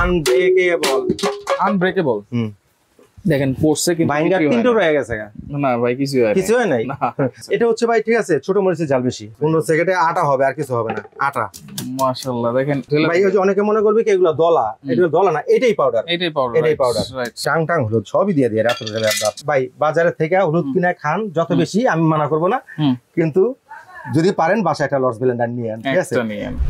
Unbreakable unbreakable দেখেন পড়ছে কিন্তু বাইন্ডার তিনটো রয়ে গেছে না ভাই কিছু হয় নাই এটা হচ্ছে ভাই ঠিক আছে ছোট মরিচের জাল বেশি 15 সেকেন্ডে আটা হবে আর কিছু হবে না আটা মাশাআল্লাহ দেখেন ভাই ওই যে অনেকে মনে করবে কি এগুলো দলা এটা দলা না এটাই পাউডার রাইট টাং হলুদ সবই দিয়ে রাত্রে ভাই বাজারে থেকে হলুদ কিনে খান যত বেশি আমি মানা করব না কিন্তু যদি পারেন বাসায় একটা লর্ডস ব্লেন্ডার নিয়ে ঠিক আছে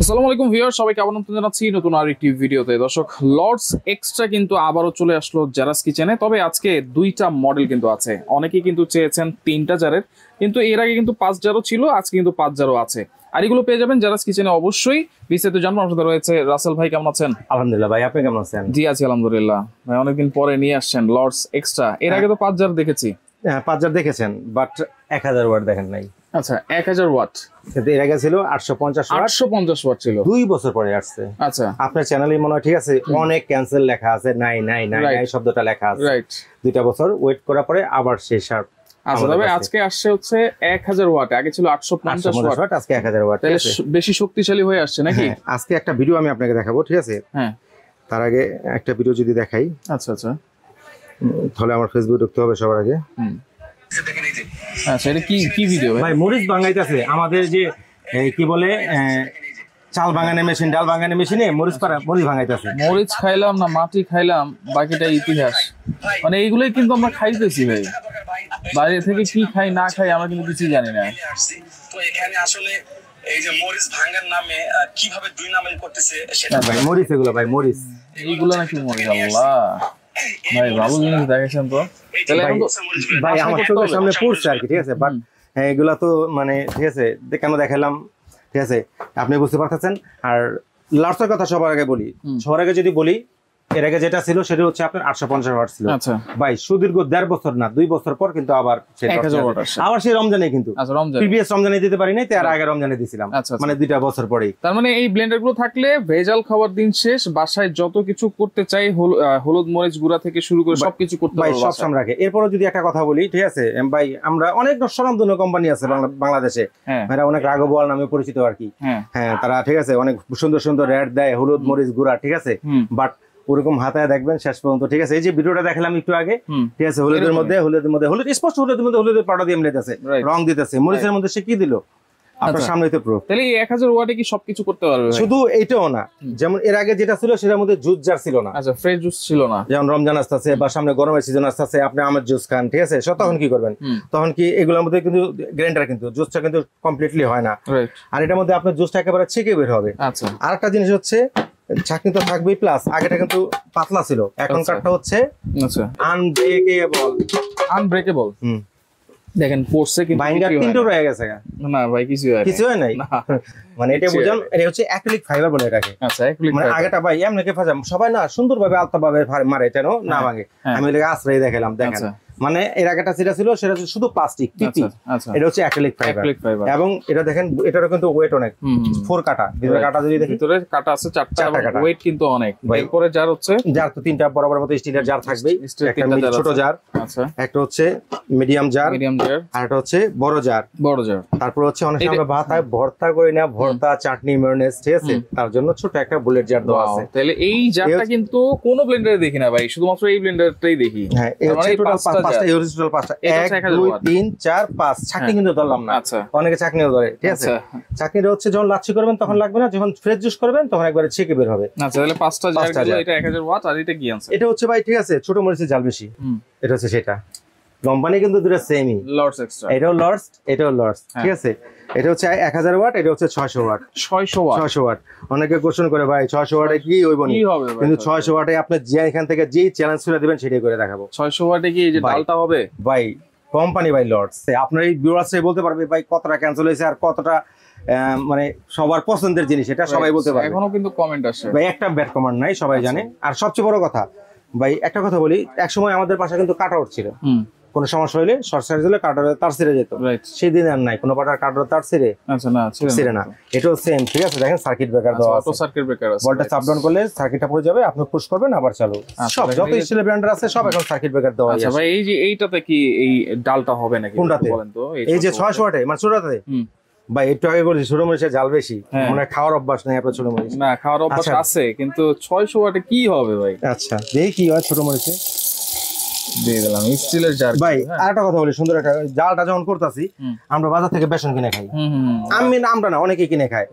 আসসালামু আলাইকুম ভিউয়ার সবাই কেমন আছেন জানাচ্ছি নতুন আরেকটি ভিডিওতে দর্শক লর্ডস এক্সট্রা কিন্তু আবারো চলে আসলো জারাস কিচেনে তবে আজকে দুইটা মডেল কিন্তু আছে অনেকেই কিন্তু চেয়েছেন তিনটা জারের কিন্তু এর আগে কিন্তু 5 জারও ছিল আজকে কিন্তু 5 জারও আছে আর এগুলো পেয়ে যাবেন জারাস কিচেনে অবশ্যই বিস্তারিত জানবো আমার সাথে রয়েছে রাসেল ভাই কেমন আছেন আলহামদুলিল্লাহ ভাই আপনি কেমন আছেন জি আছি আলহামদুলিল্লাহ ভাই অনেকদিন পরে নিয়ে আসছেন লর্ডস এক্সট্রা এর আগে তো 5 জার দেখেছি হ্যাঁ 5 জার দেখেছেন বাট 1000 ওয়াট দেখেন নাই আচ্ছা 1000 ওয়াট কিন্তু এর আগে ছিল 850 ওয়াট ছিল 2 বছর পরে আসছে আচ্ছা আপনার চ্যানেলে মনে হয় ঠিক আছে অনেক ক্যান্সেল লেখা আছে নাই শব্দটা লেখা আছে রাইট 2টা বছর ওয়েট করার পরে আবার সেই শার্প আচ্ছা তবে আজকে আসছে হচ্ছে 1000 ওয়াট আগে ছিল 850 ওয়াট আজকে 1000 ওয়াট তাহলে বেশি শক্তিশালী হয়ে আসছে নাকি আজকে একটা ভিডিও আমি আপনাকে দেখাবো ঠিক আছে হ্যাঁ তার আগে একটা ভিডিও যদি দেখাই আচ্ছা তাহলে আমার ফেসবুকে ঢুকতে হবে সবার আগে আচ্ছা এটা কি ভিডিও ভাই মরিচ ভাঙাইতেছে আমাদের যে কি বলে চাল ভাঙানোর মেশিন ডাল ভাঙানোর মেশিনে মরিচ ভাঙাইতেছে মরিচ খাইলাম না মাটি খাইলাম বাকিটা ইতিহাস মানে এইগুলোই কিন্তু আমরা খাইতেছি ভাই বাইরে থেকে কি খাই না খাই আমরা কিন্তু কিছু জানি না তো এখানে আসলে এই যে মরিচ ভাঙার নামে কিভাবে দুই নামে করতেছে সেটা ভাই মরিচ এগুলো ভাই মরিচ এইগুলো নাকি মরিচ আল্লাহ ভাই ভালো জিনিস দেখেছেন তো তাহলে ভাই আমার চোখের সামনে পড়ছে আর কি ঠিক আছে বাট এগুলা তো মানে ঠিক আছে কেন দেখালাম ঠিক আছে আপনি বুঝতে পারতেছেন আর লার্সের কথা সবার আগে বলি সবার আগে যদি বলি এর আগে যেটা ছিল সেটা হচ্ছে আপনার 850 ওয়াট ছিল আচ্ছা ভাই সুদীর্ঘ 1.5 বছর না 2 বছর পর কিন্তু আবার আবার সেই রমজানে কিন্তু আচ্ছা রমজান প্রিভিয়াস রমজানে দিতে পারি নাই তার আগে রমজানে দিছিলাম মানে 2টা বছর পরেই তার মানে এই ব্লেন্ডার গুলো থাকলে ভেজাল খাবার দিন শেষ বাসায় যত কিছু করতে চাই হলুদ মরিচ গুঁড়া থেকে শুরু করে সবকিছু করতে ভাই সব সামনে রাখে এরপরও যদি একটা কথা বলি ঠিক আছে ভাই আমরা অনেক স্বনামধন্য কোম্পানি আছে বাংলাদেশে এরা অনেক রাগবল নামে পরিচিত আর কি হ্যাঁ তারা ঠিক আছে অনেক সুন্দর সুন্দর রেট দেয় হলুদ মরিচ গুঁড়া ঠিক আছে বাট ওরকম হাতায় দেখবেন শেষ পর্যন্ত ঠিক আছে এই যে ভিডিওটা দেখালাম একটু আগে ঠিক আছে হলুদের মধ্যে হলুদ স্পষ্ট হলুদের পাউডার দিয়ে মিলাইতেছে রং দিতেছে মরিচের মধ্যে সে কি দিল আপনার সামনে তো প্রুফ তাহলে 1000 ওয়াটে কি সবকিছু করতে পারবে শুধু এইটাও না যেমন এর আগে যেটা ছিল সেটার মধ্যে জুস জার ছিল না আচ্ছা ফ্রেশ জুস ছিল না যেমন রমজান আসতেছে বা সামনে গরমের সিজন আসতেছে আপনি আমের জুস খান ঠিক আছে তখন কি করবেন তখন কি এগুলোর মধ্যে কিন্তু গ্রাইন্ডার কিন্তু জুসটা কিন্তু কমপ্লিটলি হয় না আর এটার মধ্যে আপনার জুসটা একেবারে ছেঁকে বের হবে আচ্ছা আরেকটা জিনিস হচ্ছে চাকনি তো থাকবেই প্লাস আগেটা কিন্তু পাতলা ছিল এখনকারটা হচ্ছে আচ্ছা আনব্রেকেবল দেখেন পড়ছে কিন্তু বাইন্ডার তিনটো রয়ে গেছে না ভাই কিছু হয় নাই মানে এটা বুঝান এটা হচ্ছে অ্যাক্রিলিক ফাইবার বলে এটাকে আচ্ছা অ্যাক্রিলিক মানে আগেটা ভাই এমনকি ফাজা সবাই না সুন্দরভাবে আলতাভাবে মারে এটা না ভাঙে আমি এটাকে আশ্রয় দেখালাম দেখেন মানে এর আগেটা যেটা ছিল সেটা শুধু প্লাস্টিক পিপি এটা হচ্ছে অ্যাক্রিলিক ফাইবার এবং এটা দেখেন এটারও কিন্তু ওয়েট অনেক 4 কাটা ভিতরে কাটা যদি দেখি ভিতরে কাটা আছে 4টা ওয়েট কিন্তু অনেক এরপরে জার হচ্ছে জার তো 3টা বড় মতো স্টিলের জার থাকবেই একটা ছোট জার আচ্ছা একটা হচ্ছে মিডিয়াম জার আর একটা হচ্ছে বড় জার তারপর হচ্ছে অনেক সময় ভাতায় ভর্তা করি না ভর্তা চাটনি মেয়োনেজ ঠিক আছে তার জন্য ছোট একটা বুলেট জার দেওয়া আছে তাহলে এই জারটা কিন্তু কোনো ব্লেন্ডারে দেখি না ভাই শুধুমাত্র এই ব্লেন্ডারটাই দেখি হ্যাঁ এই হচ্ছে টোটাল 5টা ইউরিজিনাল 5টা 1 2 3 4 5 চাকনি কিন্তু ধরলাম না অনেকে চাকনিও ধরে ঠিক আছে চাকনিটা হচ্ছে যখন লাচ্ছি করবেন তখন লাগবে না যখন ফ্রেশ জুস করবেন তখন একবারে ছেঁকে বের হবে আচ্ছা তাহলে 5টা জার এটা 1000 ওয়াট আর এটা কি আছে এটা হচ্ছে ভাই ঠিক আছে ছোট মরিচের জাল বেশি এটা হচ্ছে সেটা কোম্পানি কিন্তু দুটো সেমই লর্ডস এক্সট্রা এটাও লর্ডস ঠিক আছে এটা হচ্ছে 1000 ওয়াট এটা হচ্ছে 600 ওয়াট 600 ওয়াট অনেকে কোশ্চেন করে ভাই 600 ওয়াটে কি হইব না কিন্তু 600 ওয়াটে আপনি যে এখান থেকে যেই চ্যালেঞ্জ করে দিবেন সেটাই করে দেখাবো 600 ওয়াটে কি এই যে ডালটা হবে ভাই কোম্পানি ভাই লর্ডস আপনার এই ভিউয়ার্সরাই বলতে পারবে ভাই কতটা ক্যান্সেল হয়েছে আর কতটা মানে সবার পছন্দের জিনিস এটা সবাই বলতে পারবে এখনো কিন্তু কমেন্ট আসে ভাই একটা ব্যাড কমেন্ট নাই সবাই জানে আর সবচেয়ে বড় কথা ভাই একটা কথা বলি এক সময় আমাদের পাশে কিন্তু কাটআউট ছিল কোনো সমস্যা হলে শর্ট সার্কিট হলে কাটারে তার ছিঁড়ে যেত সেই দিন আর নাই কোনো পাটার কাটারে তার ছিঁড়ে ছিঁড়ে না এটাও সেম ঠিক আছে দেখেন সার্কিট ব্রেকার দেওয়া আছে সার্কিট ব্রেকার আছে ভোল্টেজ আপ ডাউন করলে সার্কিটটা পড়ে যাবে আপনি পুশ করবেন আবার চালু সব যত স্টিলের ব্র্যান্ডার আছে সব এখন সার্কিট ব্রেকার দেওয়া আছে ভাই এই যে এইটাতে কি এই ডালটা হবে নাকি বলেন তো এই যে 600 ওয়াটে মানে ছোটটাতে ভাই একটু আগে বলছি ছোট মরিচের জাল বেশি, মানে খাওয়ার অভ্যাস নেই আপনার ছোট মরিচ। না খাওয়ার অভ্যাস আছে, কিন্তু 600 ওয়াটে কি হবে ভাই? আচ্ছা দেখি কি হয় ছোট মরিচে দিয়ে দিলাম স্টিলের জার। ভাই আরেকটা কথা বলি, সুন্দর একটা, জালটা যখন করতেছি আমরা বাজার থেকে বেসন কিনে খাই, আমরা না অনেকেই কিনে খায়,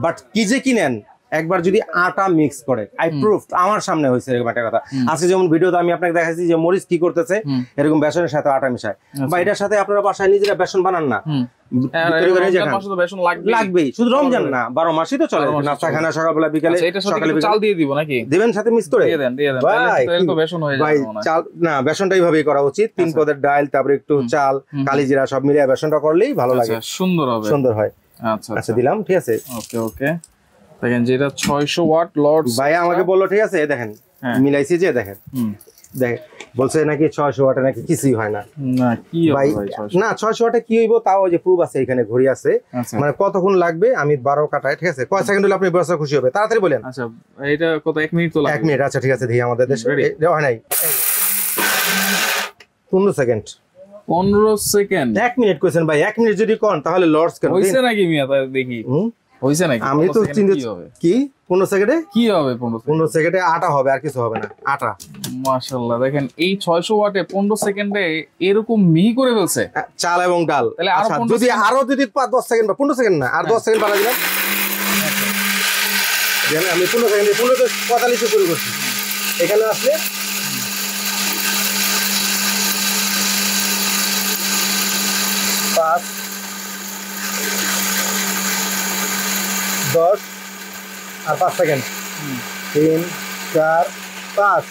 বাট কি যে কিনেন একবার যদি আটা মিক্স করে, আই প্রুফ আমার সামনে হয়েছে এরকম একটা কথা। আজকে যেমন ভিডিওতে আমি আপনাকে দেখাচ্ছি যে মরিচ কি করতেছে, এরকম বেসনের সাথে আটা মিশায়, বা এটার সাথে আপনারা বাসায় নিজেরা বেসন বানান না, লাগবেই, শুধু রমজান না 12 মাসই তো চলে, নাস্তা খানা সকালবেলা বিকালে, সকালে চাল দিয়ে দিব নাকি দিবেন সাথে মিক্স করে ভাই চাল না, বেসনটা এইভাবেই করা উচিত। 3 পদের ডাল, তারপরে একটু চাল, কালি জিরা সব মিলিয়ে বেসনটা করলেই ভালো লাগে, সুন্দর হবে, সুন্দর হয়। আচ্ছা আচ্ছা দিলাম, ঠিক আছে। ওকে ওকে, দেখেন যেটা 600 ওয়াট লর্ডস ভাই আমাকে বললো ঠিক আছে, দেখেন মিলাইছি যে দেখেন, দেখেন বলছে নাকি 600 ওয়াটে নাকি কিছুই হয় না। না কি ভাই না 600 ওয়াটে কি হইব, তাও ওই যে প্রুফ আছে এখানে, ঘড়ি আছে, মানে কতক্ষণ লাগবে আমি 12 কাটায়, ঠিক আছে। কয় সেকেন্ড হলে আপনি বড় খুশি হবে, তাড়াতাড়ি বলেন। আচ্ছা এটা কত, 1 মিনিট তো লাগবে? 1 মিনিট, আচ্ছা ঠিক আছে, দেখি আমাদের দেশে হয় নাই 15 সেকেন্ড। 15 সেকেন্ড? 1 মিনিট কইছেন ভাই, 1 মিনিট যদি কোন তাহলে লর্ডস কেন হইছে নাকি মিয়া? তাই দেখি হইছে নাকি? আমি তো চিন্তা কি 15 সেকেন্ডে কি হবে? 15 সেকেন্ডে আটা হবে, আর কিছু হবে না, আটা। মাশাআল্লাহ, দেখেন এই 600 ওয়াটে 15 সেকেন্ডে এরকম মিহি করে ফেলছে চাল এবং ডাল। আচ্ছা যদি আরো যদি 10 সেকেন্ড বা 15 সেকেন্ড না, আর 10 সেকেন্ড বাড়া দিলাম, আমি 15 সেকেন্ডে 15 45 শুরু করছি, এখানে আসলে 5 10 আর 5 সেকেন্ড, 3 4 5,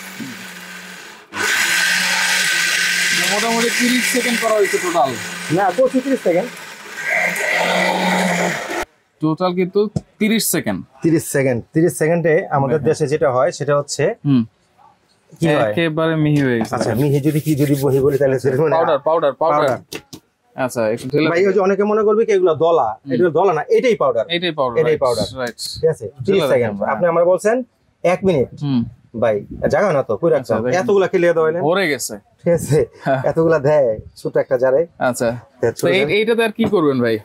মোটামুটি 30 সেকেন্ড করা হয়েছে টোটাল। না 30 সেকেন্ড টোটাল, কিন্তু 30 সেকেন্ড। 30 সেকেন্ডে আমাদের দেশে যেটা হয় সেটা হচ্ছে কি হয়, একেবারে মিহি হয়ে গেছে। আচ্ছা মিহি যদি কি যদি বহি বলি তাহলে পাউডার। আচ্ছা একটু ঢেলে ভাই, ওই যে অনেকে মনে করবে কি এগুলো দলা, এগুলো দলা না, এটাই পাউডার, রাইট, ঠিক আছে। 30 সেকেন্ড আপনি আমার বলছেন 1 মিনিট, ভাই জায়গা না তো কই রাখছেন, এতগুলা কি লিয়ে দেওয়াইলেন, ভরে গেছে, ঠিক আছে, এতগুলা দেয় ছোট একটা জারে। আচ্ছা তো এইটাতে আর কি করবেন ভাই?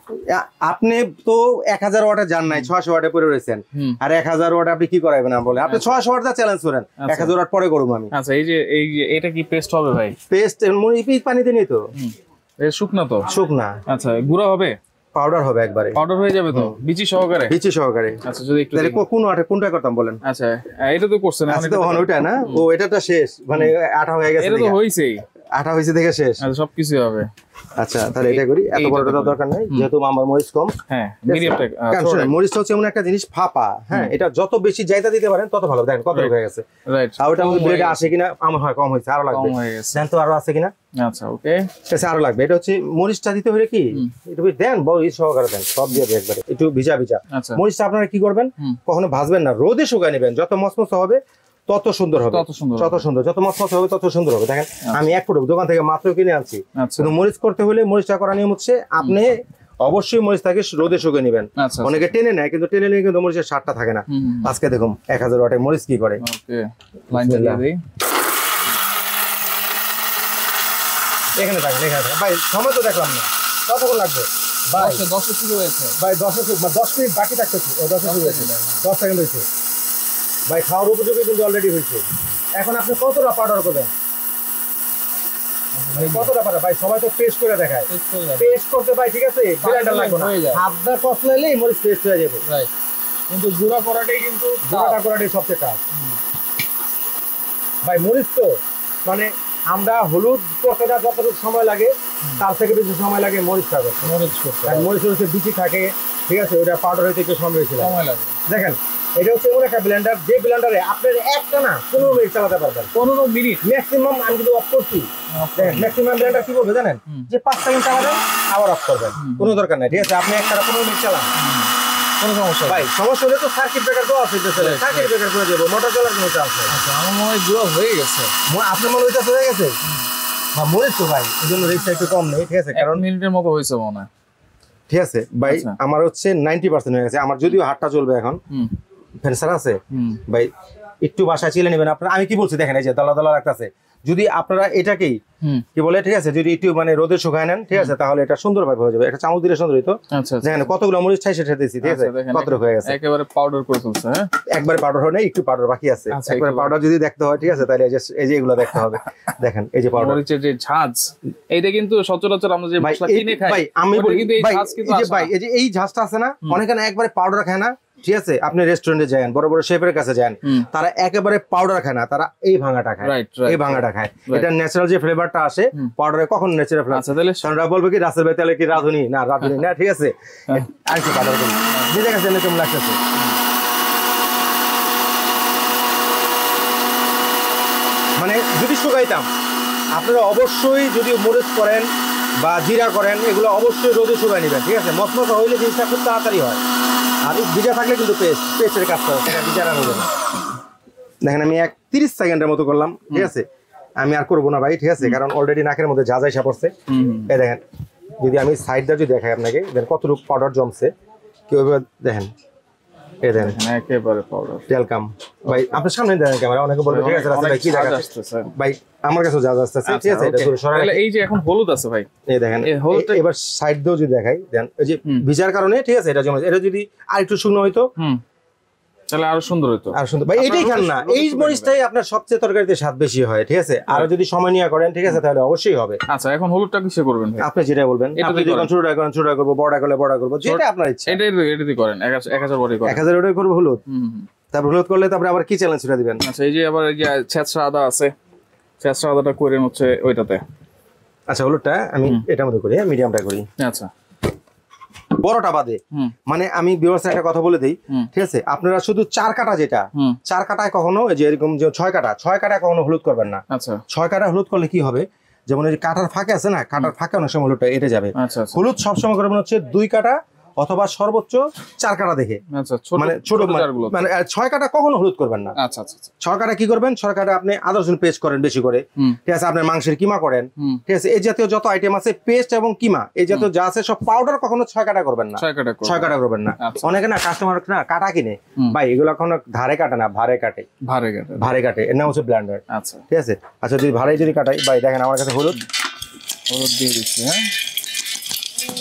আপনি তো 1000 ওয়াটে যান নাই, 600 ওয়াটে পড়ে রয়েছেন, আর 1000 ওয়াট আপনি কি করাইবেন বলে, আপনি 600 ওয়াট দা চ্যালেঞ্জ করেন, 1000 ওয়াট পরে করব আমি। আচ্ছা এই যে এটা কি পেস্ট হবে ভাই? পেস্ট পানিতে নেই তো, শুকনা তো, শুকনা। আচ্ছা গুঁড়া হবে? পাউডার হবে, একবারে পাউডার হয়ে যাবে তো, বিচি সহকারে? বিচি সহকারে। আচ্ছা যদি একটু তাহলে কোনটা করতাম বলেন? আচ্ছা এটা তো করছেন, আচ্ছা তো ওইটা না, ও এটাটা শেষ, মানে আটা হয়ে গেছে, এটা তো হইছেই, আটা হইছে দেখে শেষ। আচ্ছা সবকিছু হবে। আচ্ছা তাহলে এটা করি, এত বড়টা দরকার নাই, যেহেতু আমার মরিচ কম। হ্যাঁ মিডিয়ামটা, মরিচটা হচ্ছে এমন একটা জিনিস ফাঁপা, হ্যাঁ এটা যত বেশি জায়গা দিতে পারেন তত ভালো। দেখেন কত হয়ে গেছে, রাইট। আর ওটা আমাদের ব্লেডে আসে কিনা, আমার হয় কম হয়েছে, আরো লাগবে, দেন তো আরো আছে কিনা। আচ্ছা ওকে, ঠিক আছে আরো লাগবে। এটা হচ্ছে মরিচটা দিতে হলে কি একটু দেন, বড় সহকারে দেন, সব দিয়ে দেন একবারে, একটু ভিজা ভিজা। মরিচটা আপনারা কি করবেন, কখনো ভাজবেন না, রোদে শুকায় নেবেন, যত মচমচে হবে তত সুন্দর হবে, তত সুন্দর, যত মচমচে হবে তত সুন্দর হবে। দেখেন আমি এক ফুটো দোকান থেকে মাত্র কিনে আনছি, কিন্তু মরিচ করতে হলে মরিচটা করা নিয়ম হচ্ছে আপনি অবশ্যই মরিচটাকে রোদে শুকিয়ে নেবেন। অনেকে টেনে নেয়, কিন্তু টেনে নিয়ে কিন্তু মরিচের স্বাদটা থাকে না। আজকে দেখুন 1000 ওয়াটে মরিচ কি করে। এখানে থাকেন, এখানে থাকেন ভাই, সময় তো দেখলাম না, কতক্ষণ লাগবে ভাই? 10 শুরু হয়েছে ভাই, 10 মিনিট বাকি থাকতেছে, 10 শুরু হয়েছে, 10 সেকেন্ড হয়েছে ভাই, খাওয়ার উপযোগী কিন্তু অলরেডি হয়েছে। এখন আপনি কতটা পাউডার করবেন, কতটা পাউডার ভাই? সবাই তো পেস্ট করে দেখায়, পেস্ট করতে ভাই, ঠিক আছে, ব্লেন্ডার লাগবে না, হাতটা কষলাইলেই মরিচ পেস্ট হয়ে যাবে, রাইট। কিন্তু গুঁড়া করাটাই সবচেয়ে টাফ ভাই। মরিচ তো মানে আমরা হলুদ করতে যতটুকু সময় লাগে তার থেকে বেশি সময় লাগে মরিচটা করতে, মরিচ হচ্ছে বিচি থাকে, ঠিক আছে, ওটা পাউডার হইতে একটু সময় লাগে। দেখেন এটা হচ্ছে এমন একটা ব্লেন্ডার, যে ব্লেন্ডারে আপনার একটা না 15 মিনিট চালাতে পারবেন, 15 মিনিট ম্যাক্সিমাম। আমি কিন্তু অফ করছি, ম্যাক্সিমাম ব্লেন্ডার কি করবে জানেন, যে 5 সেকেন্ড চালাবেন আবার অফ করবেন, কোনো দরকার নাই, ঠিক আছে। আপনি একটা 15 মিনিট চালান, কোনো সমস্যা ভাই। সমস্যা হলে তো সার্কিট ব্রেকার দেওয়া আছে, সার্কিট ব্রেকার করে দেবো, মোটর চলার কোনো চান্স নেই। আচ্ছা আমার মনে হয় গুঁড়ো হয়ে গেছে, আপনার মনে হইতে হয়ে গেছে বা মরিচ তো ভাই, এই জন্য রেটটা একটু কম নেই, ঠিক আছে, কারণ মিনিটের মতো হয়েছে মনে হয়, ঠিক আছে ভাই। আমার হচ্ছে 90% হয়ে গেছে আমার, যদিও হাতটা চলবে এখন, ফ্যান আছে ভাই, একটু বাসায় চিলে নেবেন আপনারা। আমি কি বলছি দেখেন, এই যে দলা দলা রাখতেছে, যদি আপনারা এটাকেই কি বলে ঠিক আছে, যদি একটু মানে রোদে শুকায় নেন ঠিক আছে, তাহলে এটা সুন্দরভাবে হয়ে যাবে। একটা চামচ দিলে সুন্দর হইতো। দেখেন কতগুলো মরিচ ঠাইসে দিয়েছি ঠিক আছে, কতটুকু হয়ে গেছে, একেবারে পাউডার করে ফেলছে। হ্যাঁ, একবারে পাউডার হয় না, একটু পাউডার বাকি আছে। একবারে পাউডার যদি দেখতে হয় ঠিক আছে, তাহলে এই যে এগুলো দেখতে হবে। দেখেন এই যে পাউডার, মরিচের যে ঝাঁজ, এইটা কিন্তু সচরাচর আমরা যে মশলা কিনে খাই, ভাই আমি বলি কিন্তু এই ঝাঁজ কিন্তু আসে না। ভাই এই যে এই ঝাঁজটা আছে না, অনেকে না একবারে পাউডার খায় না ঠিক আছে। আপনি রেস্টুরেন্টে যান, বড় বড় শেফের কাছে যান, তারা একেবারে পাউডার খায় না, তারা এই ভাঙাটা খায়, এই ভাঙাটা খায়। এটা ন্যাচারাল যে ফ্লেভারটা আসে পাউডারে, কখন ন্যাচারাল ফ্লেভার। আচ্ছা, তাহলে কারণ বলবে কি রাসেল ভাই তাহলে কি রাঁধুনি না, রাঁধুনি না ঠিক আছে। আর কি পাউডার করি বুঝে গেছে কেমন লাগতেছে। মানে যদি শুকাইতাম, আপনারা অবশ্যই যদি মরিচ করেন বা জিরা করেন, এগুলো অবশ্যই রোদে শুকাই নেবেন ঠিক আছে। মশমশা হইলে জিনিসটা খুব তাড়াতাড়ি হয়। আর ভিজা থাকলে কিন্তু পেস্টের কাজ করে, সেটা ভিজারা নেবে না। দেখেন আমি 30 সেকেন্ডের মতো করলাম ঠিক আছে, আমি আর করবো না ভাই ঠিক আছে, কারণ অলরেডি নাকের মধ্যে ঝাঁজ আইসা পড়ছে। এই দেখেন, যদি আমি সাইডটা যদি দেখাই আপনাকে, দেখেন কতটুকু পাউডার জমছে, কিভাবে দেখেন। এই দেখেন একেবারে পাউডার ওয়েলকাম ভাই, আপনার সামনে দেখেন ক্যামেরা, অনেকে বলবে ঠিক আছে রাসেল ভাই কি দেখাচ্ছে ভাই, আমার কাছে ঝাঁজ আসতেছে ঠিক আছে। এটা ধরে সরাই, এই যে এখন হলুদ আছে ভাই, এই দেখেন এবার সাইড দিয়েও যদি দেখাই, দেন এই যে ভিজার কারণে ঠিক আছে এটা জমে। এটা যদি আর একটু শুকনো হইতো তাহলে আরো সুন্দর হতো, আর সুন্দর ভাই। এইটাই খান না, এই মরিচটাই আপনার সবচেয়ে তরকারিতে স্বাদ বেশি হয় ঠিক আছে। আর যদি সময় নিয়ে করেন ঠিক আছে, তাহলে অবশ্যই হবে। আচ্ছা, এখন হলুদটা কিসে করবেন ভাই? আপনি যেটা বলবেন, আপনি যখন ছোটটা করেন ছোটটা করবো, বড়টা করলে বড়টা করবো, যেটা আপনার ইচ্ছা। এটাই করেন 1000 বড়ি করেন, 1000 ওটাই করবো হলুদ। তারপর হলুদ করলে তারপরে আবার কি চ্যালেঞ্জ ছেড়ে দিবেন। আচ্ছা, এই যে আবার এই যে ছেঁচড়া আদা আছে, ছেঁচড়া আদাটা করে হচ্ছে ওইটাতে। আচ্ছা, হলুদটা আমি এটার মধ্যে করি, মিডিয়ামটা করি। আচ্ছা, বড়টা বাদে, মানে আমি ভিউয়ার্স একটা কথা বলে দিই ঠিক আছে, আপনারা শুধু 4 কাটা, যেটা 4 কাটায় কখনো যে এরকম যে 6 কাটায় কখনো হলুদ করবেন না। আচ্ছা, 6 কাটা হলুদ করলে কি হবে, যেমন এই কাটার ফাঁকে আছে না, কাটার ফাঁকে অনেক সময় হলুদটা এঁটে যাবে। হলুদ সবসময় করবেন হচ্ছে 2 কাটা অথবা সর্বোচ্চ 4 কাটা দেখে। আচ্ছা, মানে ছোট মানে 6 কাটা কখনো হলুদ করবেন না। আচ্ছা আচ্ছা, 6 কাটা কি করবেন, 6 কাটা আপনি আদা রসুন পেস্ট করেন বেশি করে ঠিক আছে, আপনার মাংসের কিমা করেন ঠিক আছে, এই জাতীয় যত আইটেম আছে পেস্ট এবং কিমা এই জাতীয় যা আছে সব পাউডার কখনো 6 কাটা করবেন না, 6 কাটা করবেন না। অনেকে না কাস্টমার না কাটা কিনে ভাই, এগুলো কখনো ধারে কাটে না, ভারে কাটে, ভারে কাটে, এর নাম হচ্ছে ব্লেন্ডার। আচ্ছা ঠিক আছে। আচ্ছা, যদি ভারে যদি কাটাই ভাই, দেখেন আমার কাছে হলুদ দিয়ে দিচ্ছি। হ্যাঁ,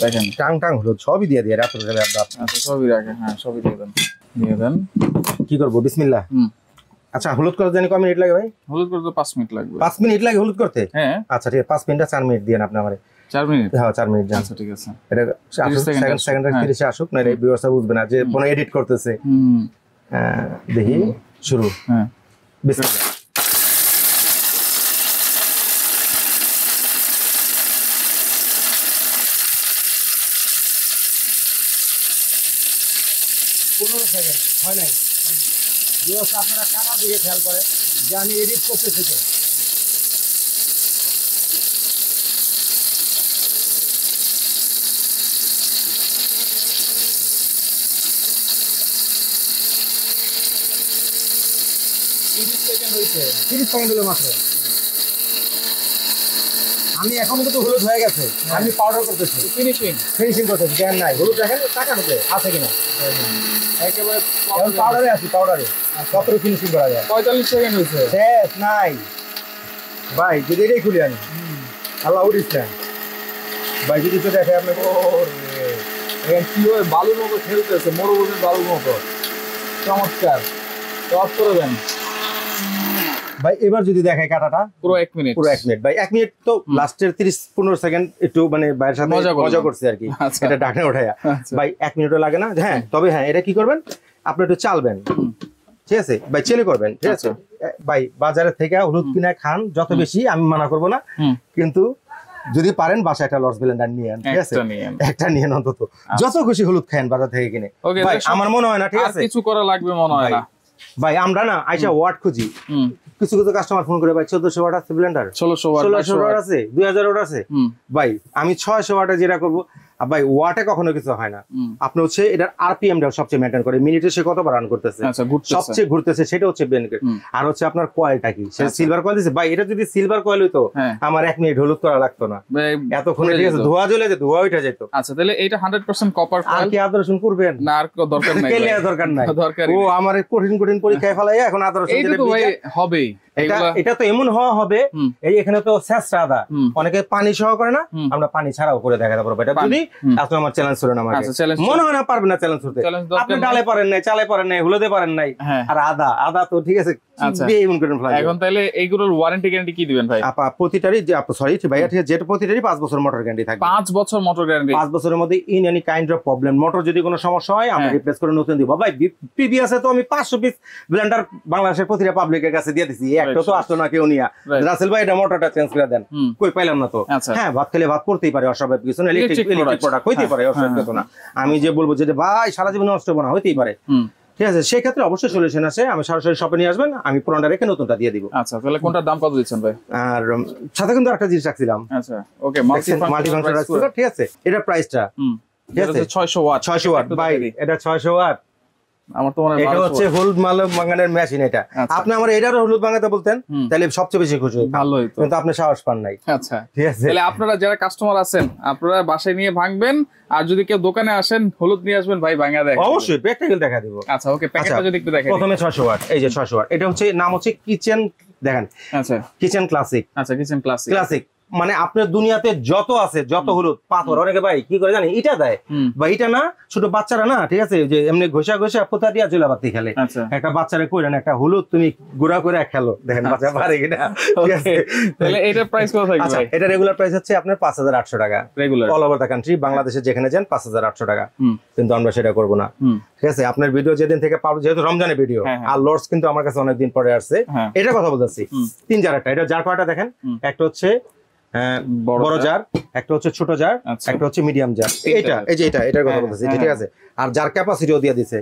দেখেন টাং হলুদ সবই দিয়ে দিয়ে রাত্রে যাবে আপনার। আচ্ছা, সবই রাখেন, হ্যাঁ সবই দিয়ে দেন। কি করবো, বিসমিল্লাহ। আচ্ছা, হলুদ করতে জানি কয় মিনিট লাগে ভাই? হলুদ করতে 5 মিনিট লাগবে। 5 মিনিট লাগে হলুদ করতে? হ্যাঁ। আচ্ছা ঠিক আছে, 5 মিনিট 4 মিনিট দিয়ে আপনি আমারে। 4 মিনিট? হ্যাঁ 4 মিনিট। আচ্ছা ঠিক আছে, এটা সেকেন্ড 30 আসুক, না এই ভিউয়ার্স বুঝবে না যে কোন এডিট করতেছে। দেখি শুরু। হ্যাঁ, বিসমিল্লাহ। হয় নাই, আপনারা কাটার দিকে খেয়াল করেন যে আমি এডিট করতেছি কিনা। আমি এখন কিন্তু হলুদ হয়ে গেছে, আমি পাউডার করতেছি, ফিনিশিং করতেছি। জ্ঞান নাই, হলুদ দেখেন টাকা হতে আছে কিনা, একেবারে পাউডারে আছি, পাউডারে কত ফিনিশিং করা যায়। 45 সেকেন্ড হয়েছে, শেষ নাই ভাই। যদি এটাই খুলি আমি, আল্লাহ উঠিস না ভাই, যদি তো দেখে আপনি কি হয়, বালুর মতো খেলতেছে, মরুভূমির বালুর মতো, চমৎকার। অফ করে দেন ভাই। এবার যদি দেখাই কাটাটা পুরো 1 মিনিট, পুরো 1 মিনিট ভাই। 1 মিনিট তো লাস্টের 30-15 সেকেন্ড একটু মানে বাইরের সাথে মজা করছে আর কি, এটা ডাকনা উঠায়া ভাই। 1 মিনিটও লাগে না। হ্যাঁ, তবে হ্যাঁ এটা কি করবেন, আপনি একটু চালবেন ঠিক আছে ভাই, চেলে করবেন ঠিক আছে ভাই। বাজারের থেকে হলুদ কিনে খান যত বেশি, আমি মানা করবো না, কিন্তু যদি পারেন বাসায় একটা লস ব্লেন্ডার নিয়ে ঠিক আছে, একটা নিয়ে অন্তত, যত খুশি হলুদ খান বাজার থেকে কিনে ভাই। আমার মনে হয় না ঠিক আছে কিছু করা লাগবে মনে হয় না ভাই। আমরা না আইসা ওয়াট খুঁজি, কিছু কিছু কাস্টমার ফোন করে ভাই 1400 ওয়াট আছে ব্লেন্ডার, 1600 ওয়াট আছে, 2000 ওয়াট আছে, 2000 ওয়াট আছে ভাই। আমি 600 ওয়াটে যেটা করবো, ভাই ওয়াটে কখনো কিছু হয় না, আপনি হচ্ছে এটার আরপিএমটা সবচেয়ে মেইনটেইন করে, মিনিটে সে কতবার রান করতেছে, সবচেয়ে ঘুরতেছে সেটা হচ্ছে বেনিফিট। আর হচ্ছে আপনার কয়েলটা কি, সে সিলভার কয়েল দিছে ভাই, এটা যদি সিলভার কয়েল হইতো আমার 1 মিনিট হলুদ করা লাগতো না এতক্ষণে, ঠিক আছে, ধোয়া জ্বলে যে ধোয়া উঠে যেত। আচ্ছা তাহলে এটা 100% কপার কয়েল, আর কি আদা রসুন করবেন না? আর দরকার নাই, কেলে দরকার নাই, ও আমার কঠিন কঠিন পরীক্ষায় ফেলাইয়া এখন আদা রসুন এটা তো ভাই হবেই। এটা তো এমন হওয়া হবে, এই এখানে তো শেষটা আদা, অনেকে পানি সহ করে না, আমরা পানি ছাড়াও করে দেখাতে পারবো। এটা যদি আপনি আমার চ্যালেঞ্জ করেন, আমাকে মনে হয় না পারবেন না চ্যালেঞ্জ করতে, আপনি ডালে পারেন নাই, চালে পারেন নাই, হলুদে পারেন নাই, আর আদা তো ঠিক আছে। এখন তাহলে এইগুলোর ওয়ারেন্টি গ্যারান্টি কি দিবেন ভাই? আপা প্রতিটারই যে সরি ভাইয়া, ঠিক আছে, যেটা প্রতিটারই 5 বছর মোটর গ্যারান্টি থাকবে। 5 বছর মোটর গ্যারান্টি, 5 বছরের মধ্যে in any kind of problem, motor যদি কোনো সমস্যা হয় আমরা রিপ্লেস করে নতুন দিব। ভাই প্রিভিয়াসে তো আমি 500 পিস ব্লেন্ডার বাংলাদেশের প্রতিটা পাবলিকের কাছে দিয়ে দিছি, একটা তো আসলো না কেউ নিয়া, রাসেল ভাই এটা মোটরটা চেঞ্জ করে দেন, কই পাইলাম না তো। হ্যাঁ, ভাত খেলে ভাত করতেই পারে, অস্বাভাবিক কিছু না, ইলেকট্রিক প্রোডাক্ট হইতেই পারে, অস্বাভাবিক কিছু না। আমি যে বলবো যে ভাই সারা জীবন নষ্ট হবে না, হইতেই পারে, ঠিক আছে, সেই ক্ষেত্রে অবশ্যই সলিউশন আছে। আমি সরাসরি শপে নিয়ে আসবেন, আমি পুরোটা রেখে নতুনটা দিয়ে দিব। আচ্ছা তাহলে কোনটার দাম কত দিচ্ছেন ভাই? আর সাথে কিন্তু একটা জিনিস রাখছিলাম। আচ্ছা ওকে, মাল্টি ফাংশন রাইস কুকার, ঠিক আছে, এটা প্রাইসটা ঠিক আছে 600 ওয়াট। 600 ওয়াট ভাই, এটা 600 ওয়াট। আমার তো মনে হয় এটা হচ্ছে হলুদ ভাঙানোর মেশিন। এটা আপনি আমার এটারও হলুদ ভাঙাতে বলতেন তাহলে সবচেয়ে বেশি খুশি হইতাম, ভালো হইতো, কিন্তু আপনি সাহস পান নাই। আচ্ছা ঠিক আছে, তাহলে আপনারা যারা কাস্টমার আছেন আপনারা বাসায় নিয়ে ভাঙবেন, আর যদি কেউ দোকানে আসেন হলুদ নিয়ে আসবেন, ভাই ভাঙা দেয় অবশ্যই, প্র্যাকটিক্যাল দেখা দেব। আচ্ছা ওকে, প্যাকেটটা যদি একটু দেখাই। প্রথমে 600 ওয়াট, এই যে 600 ওয়াট, এটা হচ্ছে নাম হচ্ছে কিচেন, দেখেন, আচ্ছা কিচেন ক্লাসিক। আচ্ছা কিচেন ক্লাসিক মানে আপনার দুনিয়াতে যত আছে, যত হলুদ পাথর, অনেকে ভাই কি করে জানি ইটা দেয়, বা ইটা না, ছোট বাচ্চারা না, ঠিক আছে, যে এমনি ঘষা পোতা দিয়া জুলাবাতি খেলে, একটা বাচ্চারে কইলেন একটা হলুদ তুমি গুঁড়া করে খেলো, দেখেন বাচ্চা পারে কিনা। ঠিক আছে, তাহলে এটার প্রাইস কত থাকবে ভাই? এটা রেগুলার প্রাইস হচ্ছে আপনার 5800 টাকা, regular all over the country, বাংলাদেশে যেখানে যান 5800 টাকা, কিন্তু আমরা সেটা করব না। ঠিক আছে, আপনার ভিডিও যেদিন থেকে পাবো, যেহেতু রমজানের ভিডিও, আর লর্ডস কিন্তু আমার কাছে অনেকদিন পরে আসছে, এটা কথা বলতেছি 3 জারটা, এটা জার কয়টা দেখেন, একটা হচ্ছে বড় জার, একটা হচ্ছে ছোট জার, একটা হচ্ছে মিডিয়াম জার, এইটা এই যে এটার কথা বলতেছি, ঠিক আছে, আর জার ক্যাপাসিটিও দিয়ে দিছে,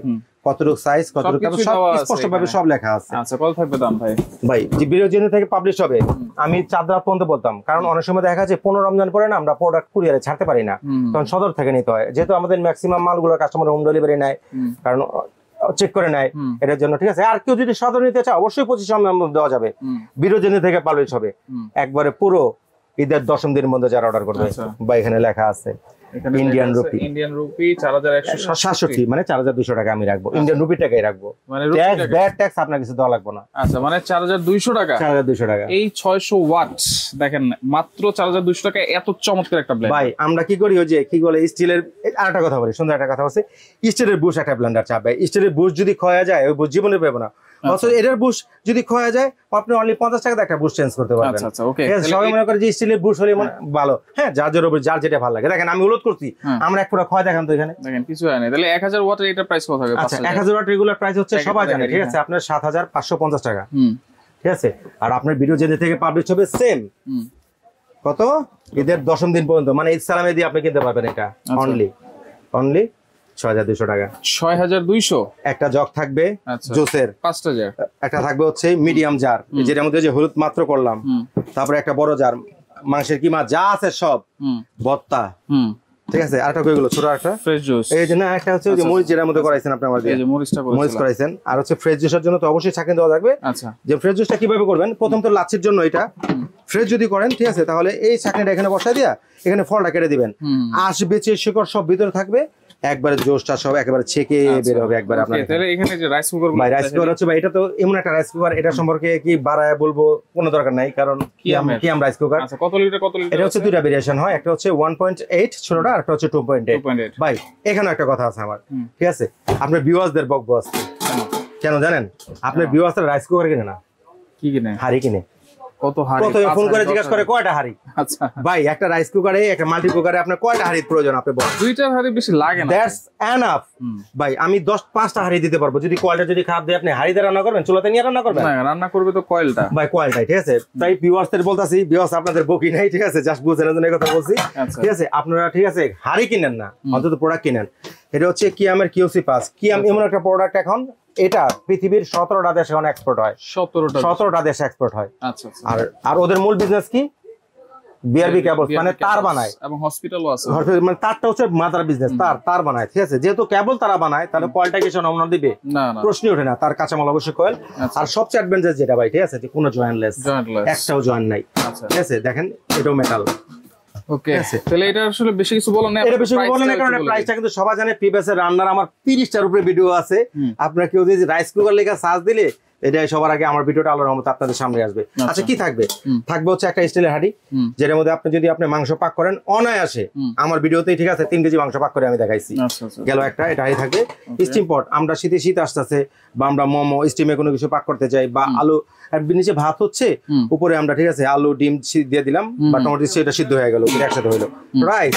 কতটুকু সাইজ, কতটুকু ক্যাপাসিটি সব স্পষ্টভাবে সব লেখা আছে। আচ্ছা কত থাকবে দাম ভাই? ভাই যে ভিডিও যেদিন থেকে পাবলিশ হবে আমি 4 রাত পর্যন্ত বলতাম, কারণ অনেক সময় দেখা যায় 15 রমজান পরে না আমরা প্রোডাক্ট কুরিয়ারে ছাড়তে পারি না, তখন সদর থেকে নিতে হয়, যেহেতু আমাদের ম্যাক্সিমাম মালগুলো কাস্টমার হোম ডেলিভারি নেয়, কারণ চেক করে নেয়, এটার জন্য। ঠিক আছে, আর কেউ যদি সদর নিতে চায় অবশ্যই 25 রমজান দেওয়া যাবে, ভিডিও যেদিন থেকে পাবলিশ হবে একবারে পুরো ঈদের 10ম দিনের মধ্যে যারা অর্ডার করবে, বা এখানে লেখা আছে ইন্ডিয়ান রুপি 4167, মানে 4200 টাকা আমি রাখবো, ইন্ডিয়ান রুপি টাকাই রাখবো, মানে ট্যাক্স আপনার কিছু দেওয়া লাগবে না। আচ্ছা মানে 4200 টাকা, 4200 টাকা এই 600 ওয়াট, দেখেন মাত্র 4200 টাকা, এত চমৎকার একটা ব্লেন্ডার। ভাই আমরা কি করি, ওই যে কি বলে স্টিলের, আরেকটা কথা বলি, সুন্দর একটা কথা বলছে, স্টিলের বুশ একটা ব্লেন্ডার চাপবে, স্টিলের বুশ যদি ক্ষয় যায় ওই বুশ জীবনে পাবো না, অথচ এটার বুশ যদি ক্ষয় যায় আপনি অনলি 50 টাকাতে একটা বুশ চেঞ্জ করতে পারবেন। আচ্ছা ওকে, সবাই মনে করে যে স্টিলের বুশ হলে ভালো, হ্যাঁ যার যেটা ভালো লাগে। দেখেন আমি উল্লেখ করছি, আমরা এক পুরো ক্ষয় দেখান তো এখানে, দেখেন কিছু হয় না। তাহলে 1000 ওয়াটের এটা প্রাইস কত হবে? আচ্ছা 1000 ওয়াট রেগুলার প্রাইস হচ্ছে সবাই জানে, ঠিক আছে, আপনার 7550 টাকা, ঠিক আছে। আর আপনার ভিডিও যেদিন থেকে পাবলিশ হবে সেম কত, ঈদের 10ম দিন পর্যন্ত, মানে ঈদ সালামে দিয়ে আপনি কিনতে পারবেন এটা অনলি 6200 টাকা। 6200 একটা জগ থাকবে জুসের, 5টা জার, একটা থাকবে হচ্ছে মিডিয়াম জার যেটার মধ্যে যে হলুদ মাত্র করলাম, তারপরে একটা বড় জার মাংসের কিমা যা আছে সব, ভর্তা, ঠিক আছে, আরেকটা কই গুলো ছোট একটা ফ্রেশ জুস, এই যে না একটা হচ্ছে ওই যে মরিচ যেটার মধ্যে করাইছেন আপনি আমার দিয়ে, এই যে মরিচ করাইছেন, আর হচ্ছে ফ্রেশ জুসের জন্য তো অবশ্যই ছাঁকনি দেওয়া থাকবে। আচ্ছা যে ফ্রেশ জুসটা কিভাবে করবেন, প্রথম তো লাচ্ছির জন্য এটা ফ্রেশ যদি করেন, ঠিক আছে, তাহলে এই ছাঁকনিটা এখানে বসায় দিয়া এখানে ফলটা কেটে দিবেন, আঁশ বেঁচে শিকড় সব ভিতরে থাকবে, একবারে জোশটা সব একেবারে ছেকে বের হবে একবারে আপনার। তাহলে এখানে যে রাইস কুকার, ভাই রাইস কুকার হচ্ছে ভাই এটা তো এমন একটা রাইস কুকার, এটা সম্পর্কে কি বাড়ায় বলবো কোনো দরকার নাই, কারণ কি আম রাইস কুকার। আচ্ছা কত লিটার এটা হচ্ছে দুইটা ভেরিয়েশন হয়, একটা হচ্ছে 1.8 ছোটটা, আর একটা হচ্ছে 2.8। ভাই এখানে একটা কথা আছে আমার, ঠিক আছে, আপনার ভিউয়ার্সদের বকবো আছে কেন জানেন, আপনার ভিউয়ার্সরা রাইস কুকার কিনে না, কি কিনে, হাড়ি কিনে। কত হাড়ি, ফোন করে জিজ্ঞাসা করে কয়টা হাড়ি। আচ্ছা ভাই একটা রাইস কুকারে, একটা মাল্টি কুকারে আপনার কয়টা হাড়ির প্রয়োজন, আপনি বলেন। 2টা হাড়ি বেশি লাগে না, দ্যাটস এনাফ। ভাই আমি 5টা হাড়ি দিতে পারবো, যদি কয়টা যদি খারাপ দেয় আপনি হাড়িতে রান্না করবেন, চুলাতে নিয়ে রান্না করবেন? না, রান্না করবে তো কয়েলটা, ভাই কয়েলটাই, ঠিক আছে। তাই ভিউয়ার্সদের বলতাছি, ভিউয়ার্স আপনাদের বকি নাই, ঠিক আছে, জাস্ট বুঝেন জন্য এই কথা বলছি, ঠিক আছে। আপনারা ঠিক আছে হাড়ি কিনেন না, অন্তত প্রোডাক্ট কিনেন। এটা হচ্ছে কিয়ামের কিউসি পাস, কিয়াম এমন একটা প্রোডাক্ট এখন এটা পৃথিবীর 17টা দেশে এখন এক্সপোর্ট হয়, 17টা দেশে এক্সপোর্ট হয়। আচ্ছা আর ওদের মূল বিজনেস কি, বিআরবি কেবলস মানে তার বানায় এবং হসপিটালও আছে, মানে তারটা হচ্ছে মাদার বিজনেস, তার বানায়, ঠিক আছে। যেহেতু কেবল তারা বানায় তাহলে কয়েলটা কিছু নমুনা দিবে না, প্রশ্নই ওঠে না, তার কাঁচামাল অবশ্যই কয়েল। আর সবচেয়ে অ্যাডভান্টেজ যেটা ভাই, ঠিক আছে, যে কোনো জয়েন্টলেস, একটাও জয়েন্ট নাই, ঠিক আছে। দেখেন এটাও মেটাল। ওকে, তাহলে এটা আসলে বেশি কিছু বলার নেই, এটা বেশি বলার নেই, কারণ প্রাইসটা কিন্তু সবাই জানে। প্রিভিয়াস রান্নার আমার 30টার উপরে ভিডিও আছে, আপনারা কেউ যদি রাইস কুকার লেখা সার্চ দিলে এটা সবার আগে আমার ভিডিওটা আলোর মতো আপনাদের সামনে আসবে। আচ্ছা কি থাকবে? থাকবে হচ্ছে একটা স্টিলের হাঁড়ি, যেটার মধ্যে আপনি যদি আপনি মাংস পাক করেন অনায়াসে, আমার ভিডিওতেই ঠিক আছে 3 কেজি মাংস পাক করে আমি দেখাইছি, গেল একটা। এটা হাঁড়ি থাকবে। স্টিম পট, আমরা শীত আসতেছে বা আমরা মোমো স্টিমে কোনো কিছু পাক করতে চাই, বা আলু নিচে ভাত হচ্ছে, উপরে আমরা ঠিক আছে আলু ডিম দিয়ে দিলাম বা টমেটো, সেটা সিদ্ধ হয়ে গেল, একসাথে হইলো। রাইস,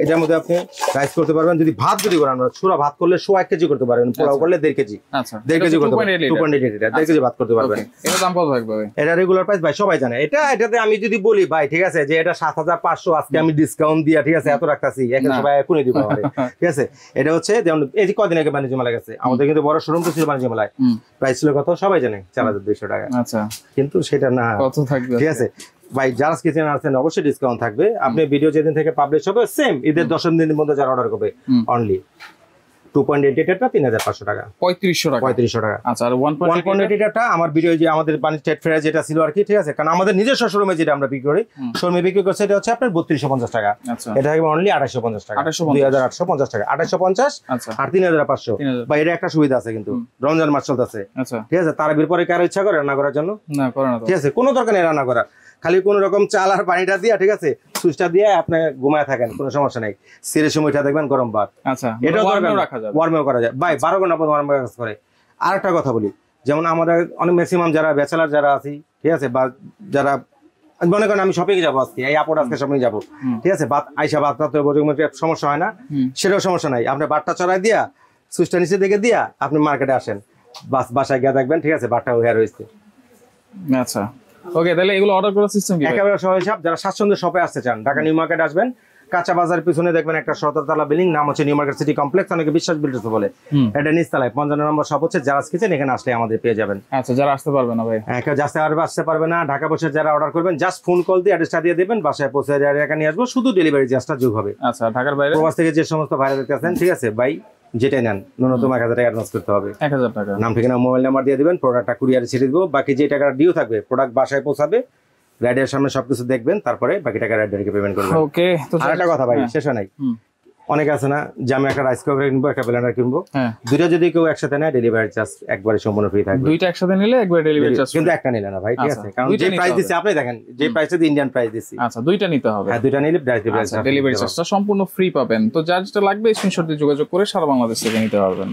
এটার মধ্যে আপনি রাইস করতে পারবেন। যদি ভাত যদি করেন, আমরা সুরা ভাত করলে 1.5 কেজি করতে পারবেন, পোলাও করলে 1.5 কেজি, 1.5 কেজি করতে পারবেন, 2.8 লিটার 1.5 কেজি ভাত করতে পারবেন। এটা দাম কত থাকবে? এটা রেগুলার প্রাইস ভাই সবাই জানে। এটাতে আমি যদি বলি ভাই, ঠিক আছে, যে এটা 7,500, আজকে আমি ডিসকাউন্ট দিয়া ঠিক আছে এত রাখতাছি, এখন সবাই এখনই দিব আমারে, ঠিক আছে। এটা হচ্ছে যেমন এই যে কদিন আগে বাণিজ্য মেলা গেছে, আমাদের কিন্তু বড় শোরুম তো ছিল বাণিজ্য মেলায়, প্রাইস ছিল কত সবাই জানে, 4,200 টাকা। আচ্ছা, কিন্তু সেটা না, কত থাকবে? ঠিক আছে ভাই, যারা কিচেন আছেন অবশ্যই ডিসকাউন্ট থাকবে। আপনি ভিডিও যেদিন থেকে পাবলিশ হবে সেম ঈদের 10 দিনের মধ্যে যারা অর্ডার করবে অনলি 2.8 লিটারটা 3,500 টাকা, 3500 টাকা। আচ্ছা, আর 1.8 লিটারটা আমার ভিডিও যে আমাদের বাণিজ্য ট্রেড ফেয়ার যেটা ছিল আর কি, ঠিক আছে, কারণ আমাদের নিজস্ব শোরুমে যেটা আমরা বিক্রি করি, শোরুমে বিক্রি করছে এটা হচ্ছে আপনার 3250 টাকা। এটা থাকবে অনলি 2850 টাকা, 2850 টাকা, 2850 আর 3,500। বা এটা একটা সুবিধা আছে কিন্তু, রমজান মাস চলতেছে, ঠিক আছে, তারাবির পরে কারো ইচ্ছা করে রান্না করার জন্য, না করে না, ঠিক আছে, কোনো দরকার নেই রান্না করা, খালি কোন রকম চাল আর পানিটা দিয়া, ঠিক আছে, সুইচটা দিয়ে আপনি ঘুমায় থাকেন, কোনো সমস্যা নাই। সিরের সময়টা দেখবেন গরম ভাত, আচ্ছা, এটাও ওয়ার্মেও করা যায় ভাই, 12 ঘন্টা পর্যন্ত ওয়ার্ম কাজ করে। আর একটা কথা বলি, যেমন আমাদের অনেক ম্যাক্সিমাম যারা ব্যাচেলার যারা আছি, ঠিক আছে, বা যারা মনে করেন আমি শপিং যাবো আজকে, এই আপদ আজকে শপিং যাবো, ঠিক আছে, আইসা ভাত সমস্যা হয় না, সেটাও সমস্যা নাই। আপনি বাটটা চড়াই দিয়া সুইচটা নিচে দিকে দিয়া আপনি মার্কেটে আসেন, বাসায় গিয়ে দেখবেন, ঠিক আছে, বাটটা হয়ে রয়েছে। আচ্ছা, ওকে, তাহলে এগুলো অর্ডার করার সিস্টেম কি? একেবারে সহজ হিসাব। যারা স্বাচ্ছন্দ্যে শপে আসতে চান, ঢাকা নিউ মার্কেট আসবেন, কাঁচা বাজার পিছনে দেখবেন একটা 17তলা বিল্ডিং, নাম হচ্ছে নিউ মার্কেট সিটি কমপ্লেক্স, অনেকে বিশ্বাস বিল্ডার্স বলে। এটা নিচতলায় 55 নম্বর শপ হচ্ছে জারাস কিচেন, এখানে আসলে আমাদের পেয়ে যাবেন। আচ্ছা, যারা আসতে পারবে না ভাই, কেউ আসতে পারবে না, ঢাকা বসে যারা অর্ডার করবেন জাস্ট ফোন কল দিয়ে অ্যাড্রেসটা দিয়ে দেবেন, বাসায় পৌঁছে টাকা নিয়ে আসবো, শুধু ডেলিভারি চার্জটা যোগ হবে। আচ্ছা, ঢাকার বাইরে প্রবাস থেকে যে সমস্ত ভাইরা দেখতে আছেন, ঠিক আছে ভাই, যেটাই নেন ন্যূনতম 1000 টাকা অ্যাডভান্স করতে হবে, 1000 টাকা, নাম ঠিকানা মোবাইল নাম্বার দিয়ে দিবেন, প্রোডাক্টটা কুরিয়ারে ছেড়ে দিব, বাকি যে টাকাটা ডিউ থাকবে প্রোডাক্ট বাসায় পৌঁছাবে, রাইডারের সামনে সবকিছু দেখবেন, তারপরে বাকি টাকা রাইডারকে পেমেন্ট করবেন। ওকে, তো আর একটা কথা ভাই, শেষ নাই, অনেকে আছে না যে আমি একটা রাইস কুকার কিনবো, একটা ব্লেন্ডার কিনবো, দুইটা যদি কেউ একসাথে নেয় ডেলিভারি চার্জ একবারে সম্পূর্ণ ফ্রি থাকবে। দুইটা একসাথে নিলে একবারে ডেলিভারি চার্জ, কিন্তু একটা নিলে না ভাই, ঠিক আছে, কারণ যে প্রাইস দিছি আপনি দেখেন, যে প্রাইসে ইন্ডিয়ান প্রাইস দিছি, আচ্ছা, দুইটা নিতে হবে, হ্যাঁ, দুইটা নিলে ডেলিভারি চার্জটা সম্পূর্ণ ফ্রি পাবেন। তো যার যেটা লাগবে স্ক্রিনশট দিয়ে যোগাযোগ করে সারা বাংলাদেশ থেকে নিতে পারবেন।